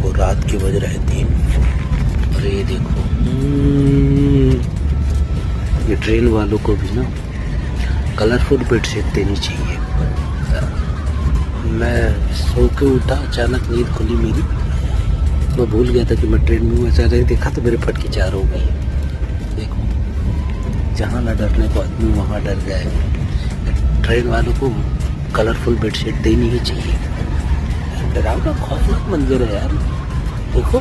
और रात के बज रहे 3। और ये देखो ये ट्रेन वालों को भी ना कलरफुल बेडशीट देनी चाहिए। मैं सो के उठा, अचानक नींद खुली मेरी, मैं भूल गया था कि मैं ट्रेन में हूँ। अचानक देखा तो मेरे फट की 4 हो गई। देखो, जहाँ ना डरने को आदमी वहाँ डर जाए। ट्रेन वालों को कलरफुल बेडशीट देनी ही चाहिए। डरावना खौफनाक मंजर है यार, देखो।